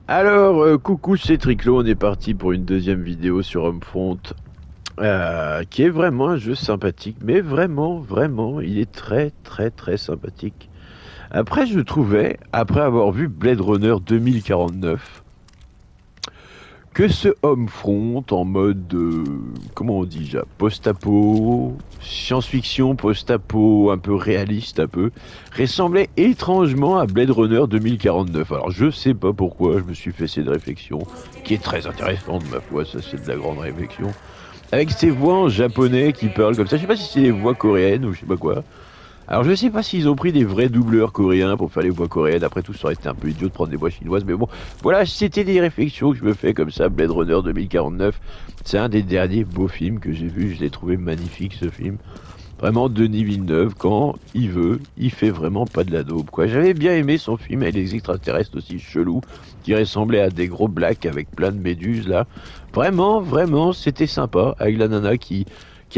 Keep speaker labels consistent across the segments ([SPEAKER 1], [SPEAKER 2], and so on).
[SPEAKER 1] Alors, coucou, c'est Triclo, on est parti pour une deuxième vidéo sur Homefront, qui est vraiment un jeu sympathique, mais vraiment, vraiment, il est très, très, très sympathique. Après, je trouvais, après avoir vu Blade Runner 2049, que ce Homefront en mode, comment on dit déjà, post-apo, science-fiction, post-apo, un peu réaliste, un peu, ressemblait étrangement à Blade Runner 2049. Alors je sais pas pourquoi, je me suis fait cette réflexion, qui est très intéressante, ma foi, ça c'est de la grande réflexion. Avec ces voix en japonais qui parlent comme ça, je sais pas si c'est des voix coréennes ou je sais pas quoi. Alors je sais pas s'ils ont pris des vrais doubleurs coréens pour faire les voix coréennes. Après tout, ça aurait été un peu idiot de prendre des voix chinoises. Mais bon, voilà, c'était des réflexions que je me fais comme ça. Blade Runner 2049, c'est un des derniers beaux films que j'ai vu. Je l'ai trouvé magnifique ce film. Vraiment, Denis Villeneuve, quand il veut, il fait vraiment pas de la daube, quoi. J'avais bien aimé son film avec les extraterrestres aussi chelous, qui ressemblaient à des gros blacks avec plein de méduses, là. Vraiment, vraiment, c'était sympa, avec la nana qui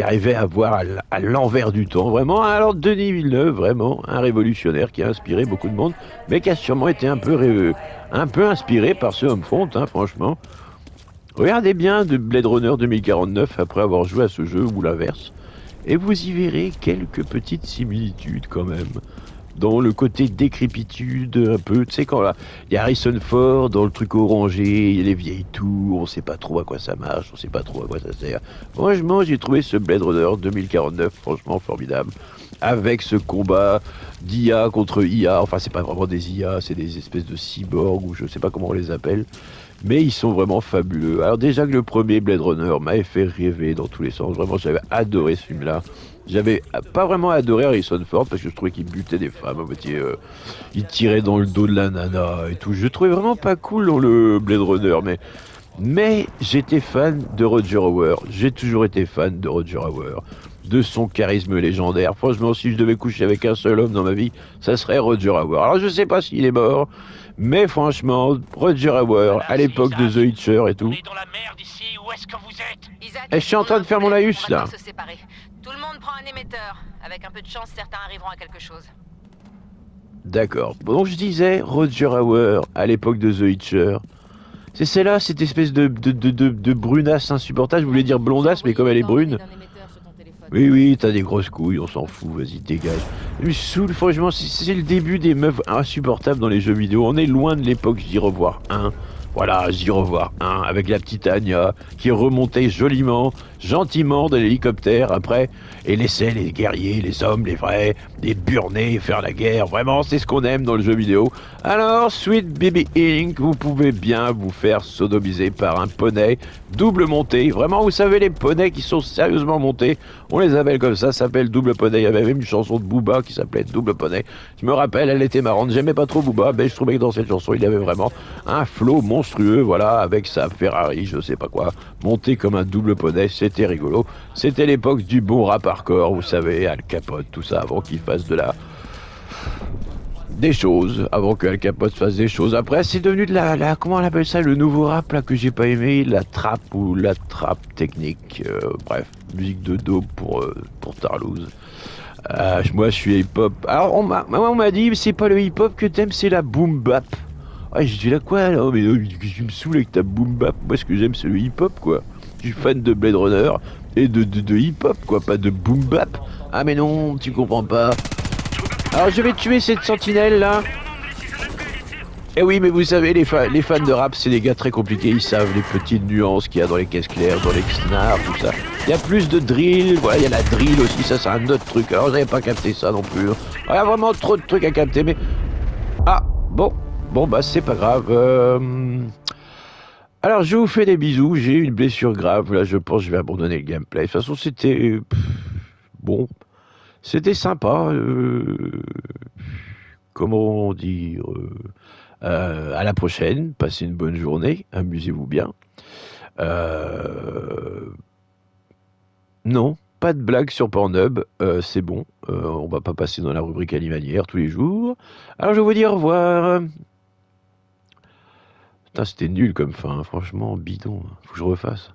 [SPEAKER 1] arrivait à voir à l'envers du temps. Vraiment, alors Denis Villeneuve, vraiment, un révolutionnaire qui a inspiré beaucoup de monde, mais qui a sûrement été un peu inspiré par ce Homefront, hein, franchement. Regardez bien de Blade Runner 2049 après avoir joué à ce jeu, ou l'inverse. Et vous y verrez quelques petites similitudes quand même. Dans le côté décrépitude, un peu, tu sais, quand là, il y a Harrison Ford dans le truc orangé, il y a les vieilles tours, on sait pas trop à quoi ça marche, on sait pas trop à quoi ça sert. Franchement, j'ai trouvé ce Blade Runner 2049 franchement formidable. Avec ce combat d'IA contre IA, enfin, c'est pas vraiment des IA, c'est des espèces de cyborgs, ou je sais pas comment on les appelle. Mais ils sont vraiment fabuleux. Alors déjà que le premier Blade Runner m'avait fait rêver dans tous les sens. Vraiment, j'avais adoré ce film-là. J'avais pas vraiment adoré Harrison Ford parce que je trouvais qu'il butait des femmes à moitié. Il tirait dans le dos de la nana et tout. Je le trouvais vraiment pas cool dans le Blade Runner. Mais j'étais fan de Roger Hauer. J'ai toujours été fan de Roger Hauer. De son charisme légendaire. Franchement, si je devais coucher avec un seul homme dans ma vie, ça serait Roger Hauer. Alors je sais pas s'il est mort, mais franchement, Roger Hauer,
[SPEAKER 2] Voilà,
[SPEAKER 1] à
[SPEAKER 2] c'est
[SPEAKER 1] l'époque de The
[SPEAKER 2] Isaac.
[SPEAKER 1] Hitcher et
[SPEAKER 2] On
[SPEAKER 1] tout.
[SPEAKER 2] est dans la merde ici, où est-ce que vous êtes?
[SPEAKER 1] Et je
[SPEAKER 3] Isaac,
[SPEAKER 1] suis en
[SPEAKER 3] on a
[SPEAKER 1] train
[SPEAKER 3] un
[SPEAKER 1] de faire mon
[SPEAKER 3] problème. On
[SPEAKER 1] laïus
[SPEAKER 3] va devoir
[SPEAKER 1] là.
[SPEAKER 3] se séparer. Tout le monde prend un émetteur. Avec un peu de chance, certains arriveront à quelque chose.
[SPEAKER 1] D'accord. Bon, donc je disais, Roger Hauer, à l'époque de The Hitcher. C'est celle-là, cette espèce de brunasse insupportable. Je voulais dire
[SPEAKER 3] J'ai
[SPEAKER 1] blondasse, mais
[SPEAKER 3] envoyé
[SPEAKER 1] comme
[SPEAKER 3] les
[SPEAKER 1] elle est
[SPEAKER 3] coordonnées
[SPEAKER 1] brune.
[SPEAKER 3] d'un émetteur sur ton téléphone.
[SPEAKER 1] Oui, oui, t'as des grosses couilles, on s'en fout, vas-y, dégage. Elle me saoule, franchement, c'est le début des meufs insupportables dans les jeux vidéo. On est loin de l'époque J'y revoir un. Voilà, J'y revoir un, avec la petite Anya, qui remontait joliment, gentiment de l'hélicoptère après, et laissait les guerriers, les hommes, les vrais, les burner, faire la guerre. Vraiment, c'est ce qu'on aime dans le jeu vidéo. Alors, Sweet Baby Inc., vous pouvez bien vous faire sodomiser par un poney double monté. Vraiment, vous savez, les poneys qui sont sérieusement montés, on les appelle comme ça s'appelle Double Poney. Il y avait même une chanson de Booba qui s'appelait Double Poney. Je me rappelle, elle était marrante. J'aimais pas trop Booba, mais je trouvais que dans cette chanson, il avait vraiment un flow monstrueux, voilà, avec sa Ferrari, je sais pas quoi, monté comme un double poney. C'était rigolo. C'était l'époque du bon rap hardcore, vous savez, Al Capote, tout ça, avant qu'il fasse des choses, avant que Al Capote fasse des choses. Après, c'est devenu de comment on appelle ça, le nouveau rap là que j'ai pas aimé, la trappe ou la trappe technique. Bref, musique de dope pour Tarlouse. Moi, je suis hip-hop. Alors, on m'a dit, c'est pas le hip-hop que t'aimes, c'est la boom bap. Ouais, j'ai dit là quoi là? Mais tu me saoules avec ta boom bap. Moi, ce que j'aime, c'est le hip-hop quoi. Je suis fan de Blade Runner et de hip-hop quoi, pas de boom bap. Ah, mais non, tu comprends pas. Alors, je vais tuer cette sentinelle là. Eh oui, mais vous savez, les fans de rap, c'est des gars très compliqués. Ils savent les petites nuances qu'il y a dans les caisses claires, dans les snars, tout ça. Il y a plus de drill, voilà, il y a la drill aussi, ça c'est un autre truc. Alors, j'avais pas capté ça non plus. Il y a vraiment trop de trucs à capter, mais... Ah, bon. Bon, bah, c'est pas grave. Alors, je vous fais des bisous. J'ai eu une blessure grave. Là, je pense que je vais abandonner le gameplay. De toute façon, c'était... Bon. C'était sympa. Comment dire... à la prochaine, passez une bonne journée, amusez-vous bien. Euh, Non, pas de blague sur Pornhub, c'est bon. On va pas passer dans la rubrique animalière tous les jours. Alors je vous dis au revoir. Putain, c'était nul comme fin, hein, franchement, bidon. Faut que je refasse.